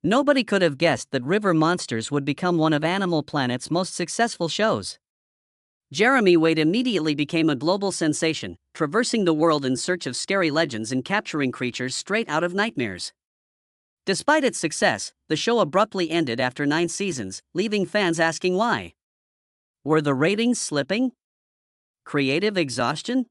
Nobody could have guessed that River Monsters would become one of Animal Planet's most successful shows. Jeremy Wade immediately became a global sensation, traversing the world in search of scary legends and capturing creatures straight out of nightmares. Despite its success, the show abruptly ended after 9 seasons, leaving fans asking why. Were the ratings slipping? Creative exhaustion?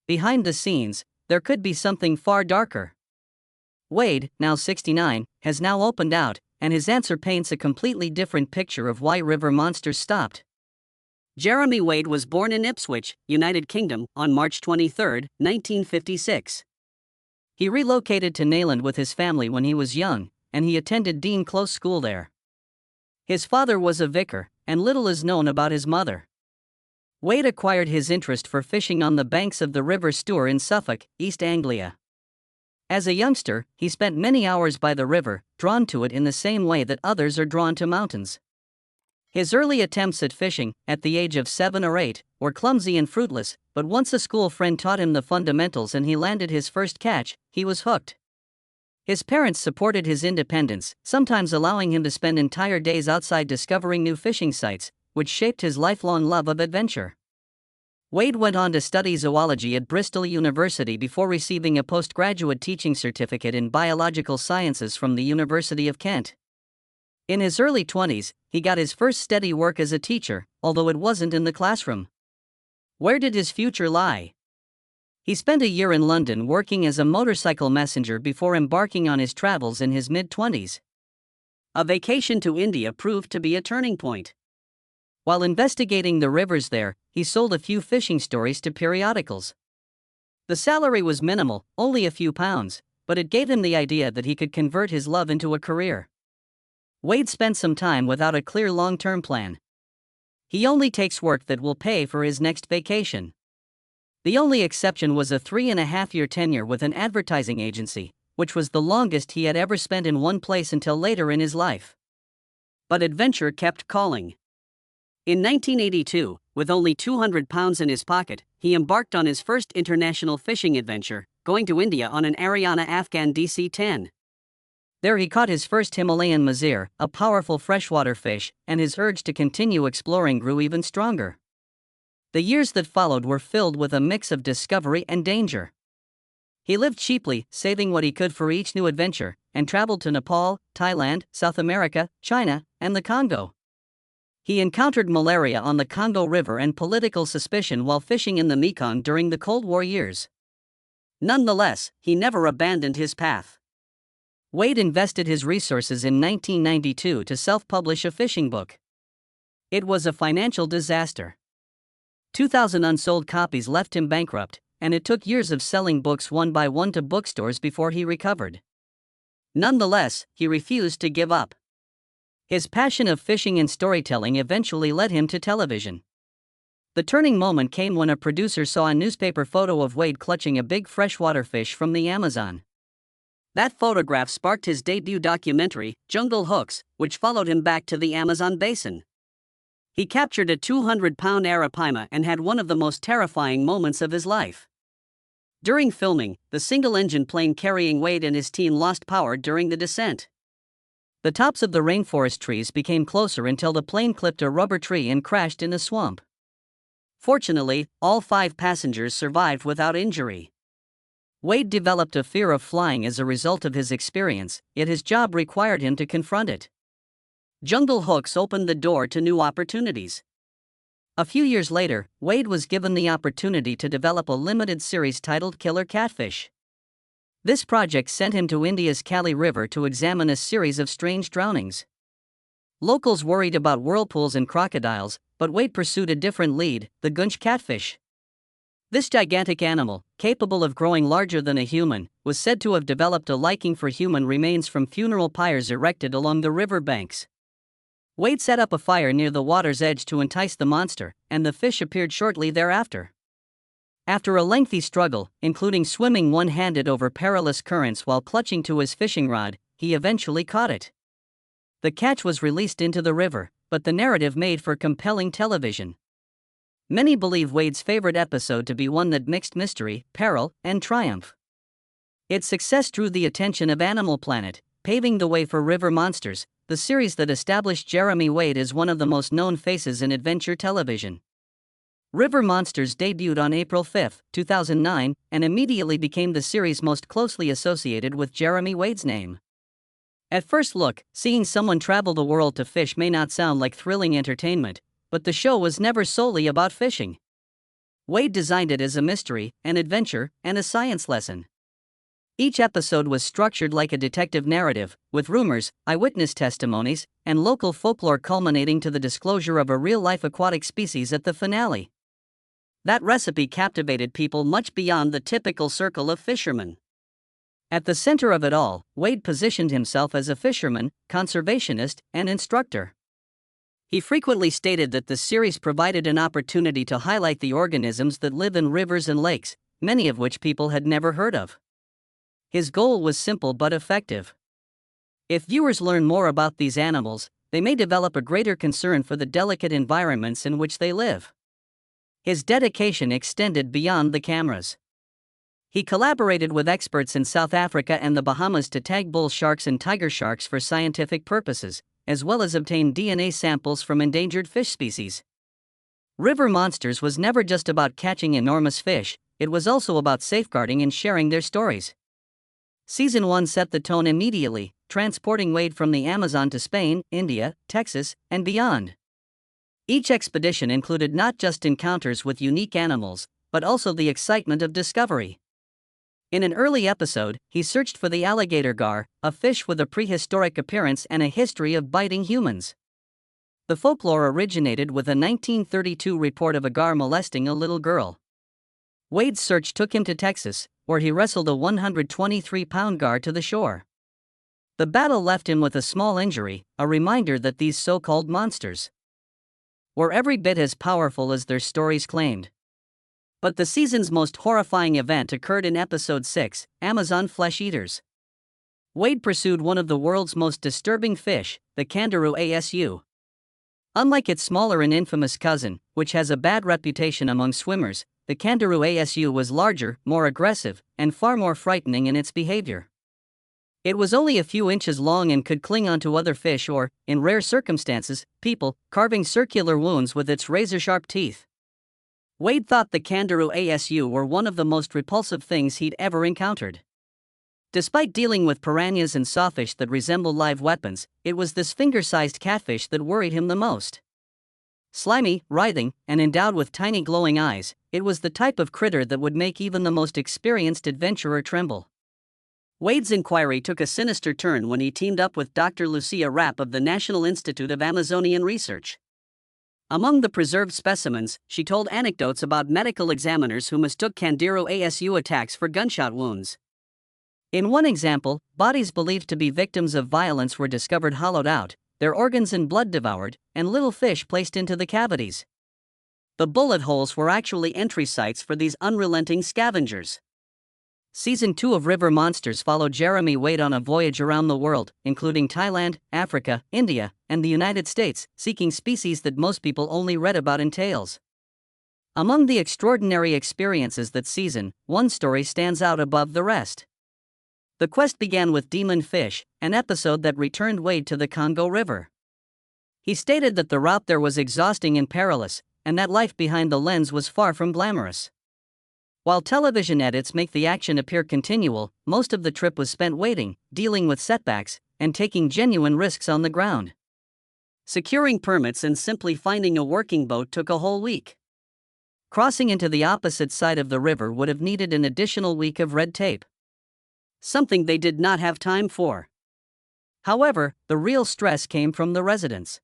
Behind the scenes, there could be something far darker. Wade, now 69, has now opened out, and his answer paints a completely different picture of why River Monsters stopped. Jeremy Wade was born in Ipswich, United Kingdom, on March 23, 1956. He relocated to Nayland with his family when he was young, and he attended Dean Close School there. His father was a vicar, and little is known about his mother. Wade acquired his interest for fishing on the banks of the River Stour in Suffolk, East Anglia. As a youngster, he spent many hours by the river, drawn to it in the same way that others are drawn to mountains. His early attempts at fishing, at the age of 7 or 8, were clumsy and fruitless, but once a school friend taught him the fundamentals and he landed his first catch, he was hooked. His parents supported his independence, sometimes allowing him to spend entire days outside discovering new fishing sites, which shaped his lifelong love of adventure. Wade went on to study zoology at Bristol University before receiving a postgraduate teaching certificate in biological sciences from the University of Kent. In his early 20s, he got his first steady work as a teacher, although it wasn't in the classroom. Where did his future lie? He spent a year in London working as a motorcycle messenger before embarking on his travels in his mid-20s. A vacation to India proved to be a turning point. While investigating the rivers there, he sold a few fishing stories to periodicals. The salary was minimal, only a few pounds, but it gave him the idea that he could convert his love into a career. Wade spent some time without a clear long-term plan. He only takes work that will pay for his next vacation. The only exception was a 3.5-year tenure with an advertising agency, which was the longest he had ever spent in one place until later in his life. But adventure kept calling. In 1982, with only £200 in his pocket, he embarked on his first international fishing adventure, going to India on an Ariana Afghan DC-10. There he caught his first Himalayan mazir, a powerful freshwater fish, and his urge to continue exploring grew even stronger. The years that followed were filled with a mix of discovery and danger. He lived cheaply, saving what he could for each new adventure, and traveled to Nepal, Thailand, South America, China, and the Congo. He encountered malaria on the Congo River and political suspicion while fishing in the Mekong during the Cold War years. Nonetheless, he never abandoned his path. Wade invested his resources in 1992 to self-publish a fishing book. It was a financial disaster. 2,000 unsold copies left him bankrupt, and it took years of selling books one by one to bookstores before he recovered. Nonetheless, he refused to give up. His passion of fishing and storytelling eventually led him to television. The turning moment came when a producer saw a newspaper photo of Wade clutching a big freshwater fish from the Amazon. That photograph sparked his debut documentary, Jungle Hooks, which followed him back to the Amazon basin. He captured a 200-pound arapaima and had one of the most terrifying moments of his life. During filming, the single-engine plane carrying Wade and his team lost power during the descent. The tops of the rainforest trees became closer until the plane clipped a rubber tree and crashed in a swamp. Fortunately, all 5 passengers survived without injury. Wade developed a fear of flying as a result of his experience, yet his job required him to confront it. Jungle Hooks opened the door to new opportunities. A few years later, Wade was given the opportunity to develop a limited series titled Killer Catfish. This project sent him to India's Kali River to examine a series of strange drownings. Locals worried about whirlpools and crocodiles, but Wade pursued a different lead, the Gunch catfish. This gigantic animal, capable of growing larger than a human, was said to have developed a liking for human remains from funeral pyres erected along the river banks. Wade set up a fire near the water's edge to entice the monster, and the fish appeared shortly thereafter. After a lengthy struggle, including swimming one-handed over perilous currents while clutching to his fishing rod, he eventually caught it. The catch was released into the river, but the narrative made for compelling television. Many believe Wade's favorite episode to be one that mixed mystery, peril, and triumph. Its success drew the attention of Animal Planet, paving the way for River Monsters, the series that established Jeremy Wade as one of the most known faces in adventure television. River Monsters debuted on April 5, 2009, and immediately became the series most closely associated with Jeremy Wade's name. At first look, seeing someone travel the world to fish may not sound like thrilling entertainment, but the show was never solely about fishing. Wade designed it as a mystery, an adventure, and a science lesson. Each episode was structured like a detective narrative, with rumors, eyewitness testimonies, and local folklore culminating to the disclosure of a real-life aquatic species at the finale. That recipe captivated people much beyond the typical circle of fishermen. At the center of it all, Wade positioned himself as a fisherman, conservationist, and instructor. He frequently stated that the series provided an opportunity to highlight the organisms that live in rivers and lakes, many of which people had never heard of. His goal was simple but effective. If viewers learn more about these animals, they may develop a greater concern for the delicate environments in which they live. His dedication extended beyond the cameras. He collaborated with experts in South Africa and the Bahamas to tag bull sharks and tiger sharks for scientific purposes, as well as obtain DNA samples from endangered fish species. River Monsters was never just about catching enormous fish, it was also about safeguarding and sharing their stories. Season 1 set the tone immediately, transporting Wade from the Amazon to Spain, India, Texas, and beyond. Each expedition included not just encounters with unique animals, but also the excitement of discovery. In an early episode, he searched for the alligator gar, a fish with a prehistoric appearance and a history of biting humans. The folklore originated with a 1932 report of a gar molesting a little girl. Wade's search took him to Texas, where he wrestled a 123-pound gar to the shore. The battle left him with a small injury, a reminder that these so-called monsters were every bit as powerful as their stories claimed. But the season's most horrifying event occurred in Episode 6, Amazon Flesh Eaters. Wade pursued one of the world's most disturbing fish, the kangaroo ASU. Unlike its smaller and infamous cousin, which has a bad reputation among swimmers, the kangaroo ASU was larger, more aggressive, and far more frightening in its behavior. It was only a few inches long and could cling onto other fish or, in rare circumstances, people, carving circular wounds with its razor-sharp teeth. Wade thought the kangaroo ASU were one of the most repulsive things he'd ever encountered. Despite dealing with piranhas and sawfish that resembled live weapons, it was this finger-sized catfish that worried him the most. Slimy, writhing, and endowed with tiny glowing eyes, it was the type of critter that would make even the most experienced adventurer tremble. Wade's inquiry took a sinister turn when he teamed up with Dr. Lucia Rapp of the National Institute of Amazonian Research. Among the preserved specimens, she told anecdotes about medical examiners who mistook kangaroo ASU attacks for gunshot wounds. In one example, bodies believed to be victims of violence were discovered hollowed out, their organs and blood devoured, and little fish placed into the cavities. The bullet holes were actually entry sites for these unrelenting scavengers. Season 2 of River Monsters followed Jeremy Wade on a voyage around the world, including Thailand, Africa, India, and the United States, seeking species that most people only read about in tales. Among the extraordinary experiences that season, one story stands out above the rest. The quest began with Demon Fish, an episode that returned Wade to the Congo River. He stated that the route there was exhausting and perilous, and that life behind the lens was far from glamorous. While television edits make the action appear continual, most of the trip was spent waiting, dealing with setbacks, and taking genuine risks on the ground. Securing permits and simply finding a working boat took a whole week. Crossing into the opposite side of the river would have needed an additional week of red tape. Something they did not have time for. However, the real stress came from the residents.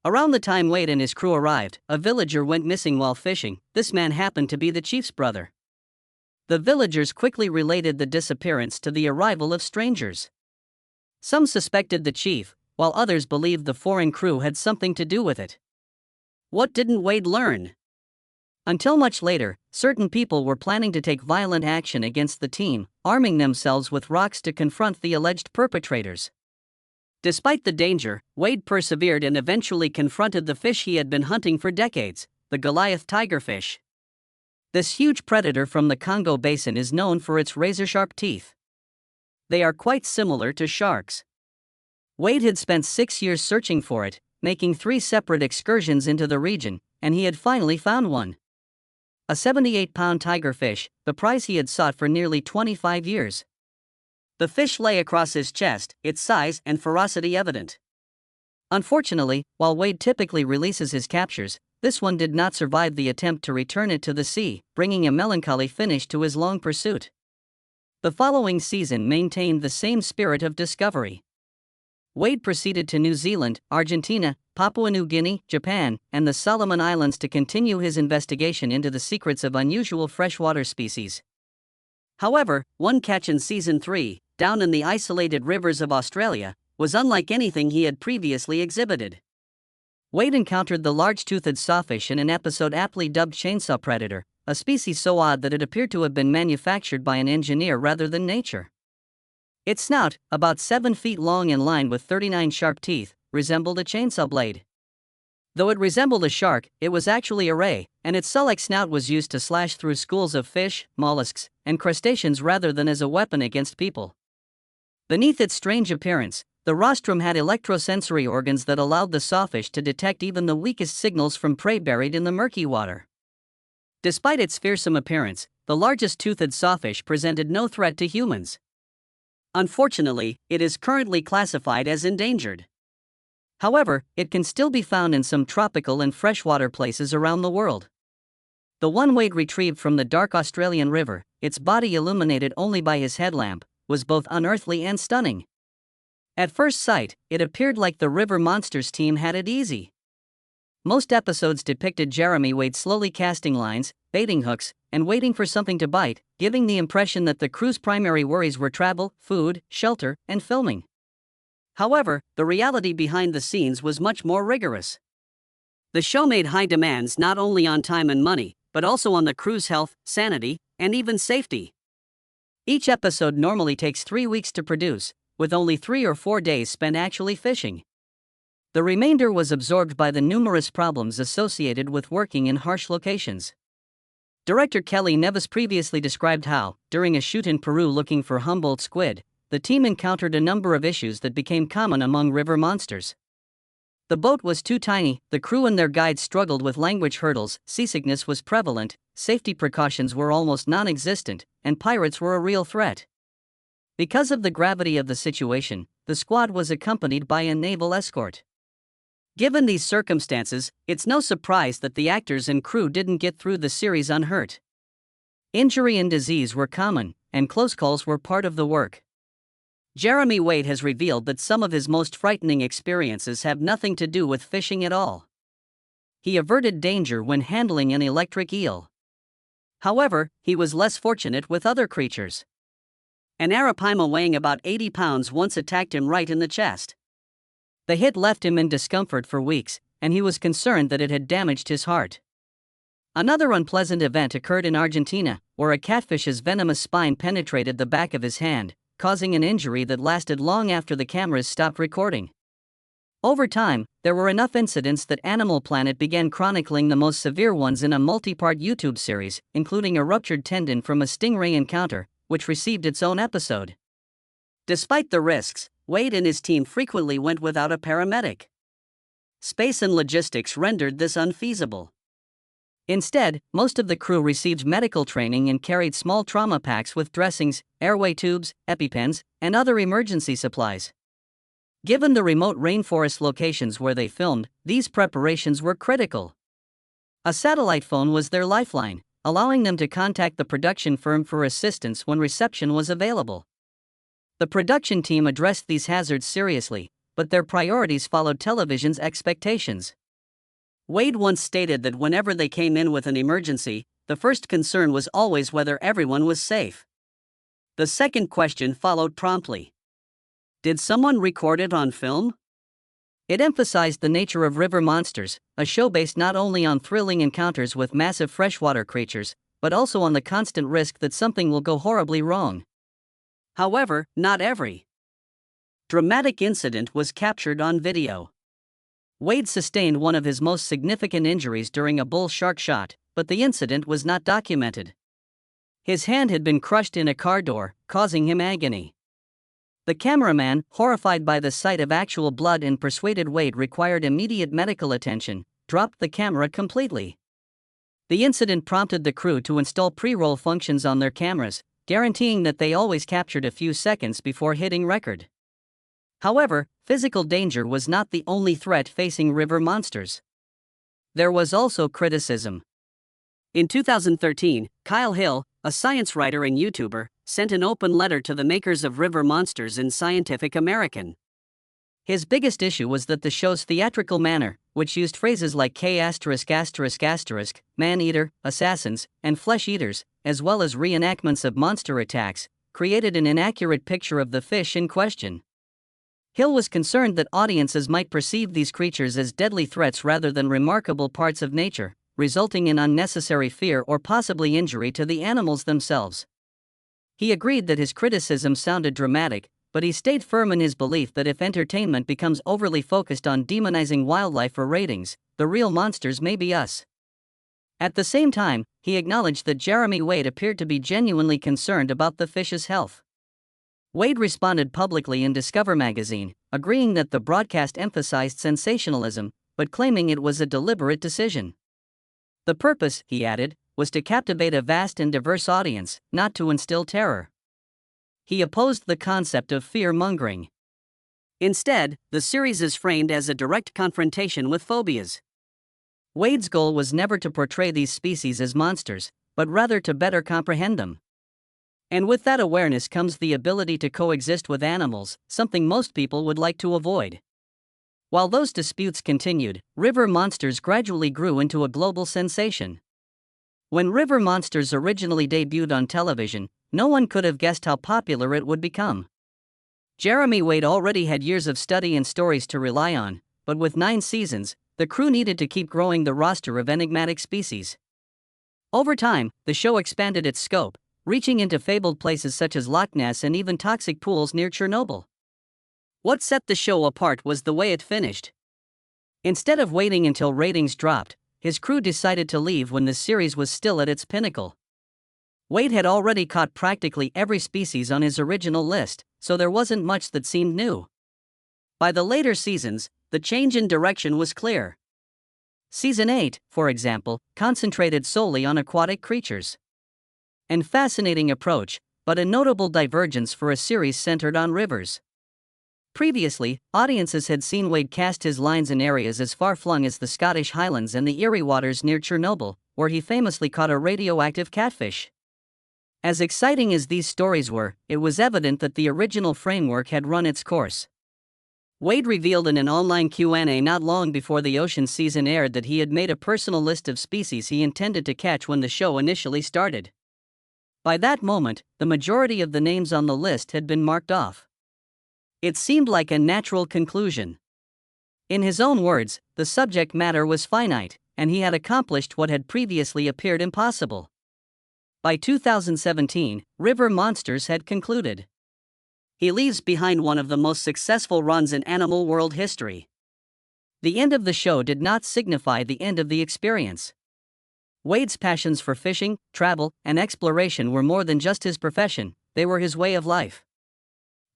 Around the time Wade and his crew arrived, a villager went missing while fishing. This man happened to be the chief's brother. The villagers quickly related the disappearance to the arrival of strangers. Some suspected the chief, while others believed the foreign crew had something to do with it. What didn't Wade learn? Until much later, certain people were planning to take violent action against the team, arming themselves with rocks to confront the alleged perpetrators. Despite the danger, Wade persevered and eventually confronted the fish he had been hunting for decades, the Goliath tigerfish. This huge predator from the Congo Basin is known for its razor-sharp teeth. They are quite similar to sharks. Wade had spent 6 years searching for it, making 3 separate excursions into the region, and he had finally found one. A 78-pound tigerfish, the prize he had sought for nearly 25 years. The fish lay across his chest, its size and ferocity evident. Unfortunately, while Wade typically releases his captures, this one did not survive the attempt to return it to the sea, bringing a melancholy finish to his long pursuit. The following season maintained the same spirit of discovery. Wade proceeded to New Zealand, Argentina, Papua New Guinea, Japan, and the Solomon Islands to continue his investigation into the secrets of unusual freshwater species. However, one catch in Season 3, down in the isolated rivers of Australia, was unlike anything he had previously exhibited. Wade encountered the large-toothed sawfish in an episode aptly dubbed Chainsaw Predator, a species so odd that it appeared to have been manufactured by an engineer rather than nature. Its snout, about 7 feet long and lined with 39 sharp teeth, resembled a chainsaw blade. Though it resembled a shark, it was actually a ray, and its saw-like snout was used to slash through schools of fish, mollusks, and crustaceans rather than as a weapon against people. Beneath its strange appearance, the rostrum had electrosensory organs that allowed the sawfish to detect even the weakest signals from prey buried in the murky water. Despite its fearsome appearance, the largest toothed sawfish presented no threat to humans. Unfortunately, it is currently classified as endangered. However, it can still be found in some tropical and freshwater places around the world. The one Wade retrieved from the dark Australian river, its body illuminated only by his headlamp, was both unearthly and stunning. At first sight, it appeared like the River Monsters team had it easy. Most episodes depicted Jeremy Wade slowly casting lines, baiting hooks, and waiting for something to bite, giving the impression that the crew's primary worries were travel, food, shelter, and filming. However, the reality behind the scenes was much more rigorous. The show made high demands not only on time and money, but also on the crew's health, sanity, and even safety. Each episode normally takes 3 weeks to produce, with only 3 or 4 days spent actually fishing. The remainder was absorbed by the numerous problems associated with working in harsh locations. Director Kelly Nevis previously described how, during a shoot in Peru looking for Humboldt squid, the team encountered a number of issues that became common among river monsters. The boat was too tiny, the crew and their guides struggled with language hurdles, seasickness was prevalent, safety precautions were almost non-existent, and pirates were a real threat. Because of the gravity of the situation, the squad was accompanied by a naval escort. Given these circumstances, it's no surprise that the actors and crew didn't get through the series unhurt. Injury and disease were common, and close calls were part of the work. Jeremy Wade has revealed that some of his most frightening experiences have nothing to do with fishing at all. He averted danger when handling an electric eel. However, he was less fortunate with other creatures. An arapaima weighing about 80 pounds once attacked him right in the chest. The hit left him in discomfort for weeks, and he was concerned that it had damaged his heart. Another unpleasant event occurred in Argentina, where a catfish's venomous spine penetrated the back of his hand, causing an injury that lasted long after the cameras stopped recording. Over time, there were enough incidents that Animal Planet began chronicling the most severe ones in a multi-part YouTube series, including a ruptured tendon from a stingray encounter, which received its own episode. Despite the risks, Wade and his team frequently went without a paramedic. Space and logistics rendered this unfeasible. Instead, most of the crew received medical training and carried small trauma packs with dressings, airway tubes, EpiPens, and other emergency supplies. Given the remote rainforest locations where they filmed, these preparations were critical. A satellite phone was their lifeline, allowing them to contact the production firm for assistance when reception was available. The production team addressed these hazards seriously, but their priorities followed television's expectations. Wade once stated that whenever they came in with an emergency, the first concern was always whether everyone was safe. The second question followed promptly. Did someone record it on film? It emphasized the nature of River Monsters, a show based not only on thrilling encounters with massive freshwater creatures, but also on the constant risk that something will go horribly wrong. However, not every dramatic incident was captured on video. Wade sustained one of his most significant injuries during a bull shark shot, but the incident was not documented. His hand had been crushed in a car door, causing him agony. The cameraman, horrified by the sight of actual blood and persuaded Wade required immediate medical attention, dropped the camera completely. The incident prompted the crew to install pre-roll functions on their cameras, guaranteeing that they always captured a few seconds before hitting record. However, physical danger was not the only threat facing river monsters. There was also criticism. In 2013, Kyle Hill, a science writer and YouTuber, sent an open letter to the makers of River Monsters in Scientific American. His biggest issue was that the show's theatrical manner, which used phrases like man-eater, assassins, and flesh-eaters, as well as reenactments of monster attacks, created an inaccurate picture of the fish in question. Hill was concerned that audiences might perceive these creatures as deadly threats rather than remarkable parts of nature, resulting in unnecessary fear or possibly injury to the animals themselves. He agreed that his criticism sounded dramatic, but he stayed firm in his belief that if entertainment becomes overly focused on demonizing wildlife for ratings, the real monsters may be us. At the same time, he acknowledged that Jeremy Wade appeared to be genuinely concerned about the fish's health. Wade responded publicly in Discover magazine, agreeing that the broadcast emphasized sensationalism, but claiming it was a deliberate decision. The purpose, he added, was to captivate a vast and diverse audience, not to instill terror. He opposed the concept of fear-mongering. Instead, the series is framed as a direct confrontation with phobias. Wade's goal was never to portray these species as monsters, but rather to better comprehend them. And with that awareness comes the ability to coexist with animals, something most people would like to avoid. While those disputes continued, River Monsters gradually grew into a global sensation. When River Monsters originally debuted on television, no one could have guessed how popular it would become. Jeremy Wade already had years of study and stories to rely on, but with 9 seasons, the crew needed to keep growing the roster of enigmatic species. Over time, the show expanded its scope, reaching into fabled places such as Loch Ness and even toxic pools near Chernobyl. What set the show apart was the way it finished. Instead of waiting until ratings dropped, his crew decided to leave when the series was still at its pinnacle. Wade had already caught practically every species on his original list, so there wasn't much that seemed new. By the later seasons, the change in direction was clear. Season 8, for example, concentrated solely on aquatic creatures. An fascinating approach, but a notable divergence for a series centered on rivers. Previously, audiences had seen Wade cast his lines in areas as far-flung as the Scottish Highlands and the Erie waters near Chernobyl, where he famously caught a radioactive catfish. As exciting as these stories were, it was evident that the original framework had run its course. Wade revealed in an online Q&A not long before the Ocean season aired that he had made a personal list of species he intended to catch when the show initially started. By that moment, the majority of the names on the list had been marked off. It seemed like a natural conclusion. In his own words, the subject matter was finite, and he had accomplished what had previously appeared impossible. By 2017, River Monsters had concluded. He leaves behind one of the most successful runs in animal world history. The end of the show did not signify the end of the experience. Wade's passions for fishing, travel, and exploration were more than just his profession, they were his way of life.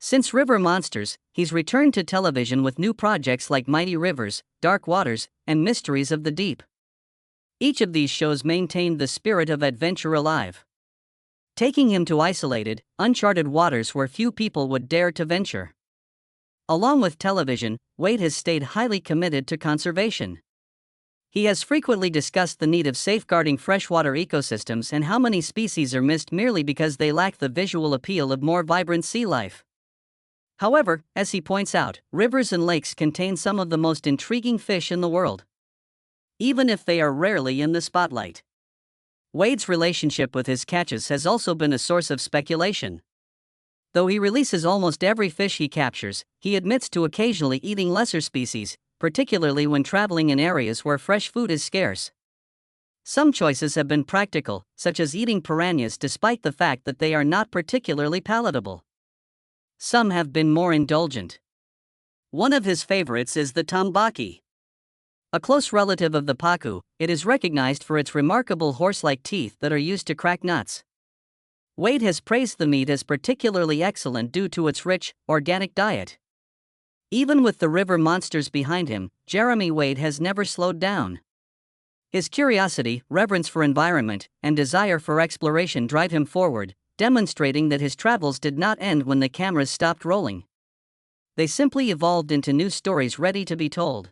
Since River Monsters, he's returned to television with new projects like Mighty Rivers, Dark Waters, and Mysteries of the Deep. Each of these shows maintained the spirit of adventure alive, taking him to isolated, uncharted waters where few people would dare to venture. Along with television, Wade has stayed highly committed to conservation. He has frequently discussed the need of safeguarding freshwater ecosystems and how many species are missed merely because they lack the visual appeal of more vibrant sea life. However, as he points out, rivers and lakes contain some of the most intriguing fish in the world, even if they are rarely in the spotlight. Wade's relationship with his catches has also been a source of speculation. Though he releases almost every fish he captures, he admits to occasionally eating lesser species, particularly when traveling in areas where fresh food is scarce. Some choices have been practical, such as eating piranhas despite the fact that they are not particularly palatable. Some have been more indulgent. One of his favorites is the tambaki. A close relative of the pacu, it is recognized for its remarkable horse-like teeth that are used to crack nuts. Wade has praised the meat as particularly excellent due to its rich, organic diet. Even with the river monsters behind him, Jeremy Wade has never slowed down. His curiosity, reverence for environment, and desire for exploration drive him forward, demonstrating that his travels did not end when the cameras stopped rolling. They simply evolved into new stories ready to be told.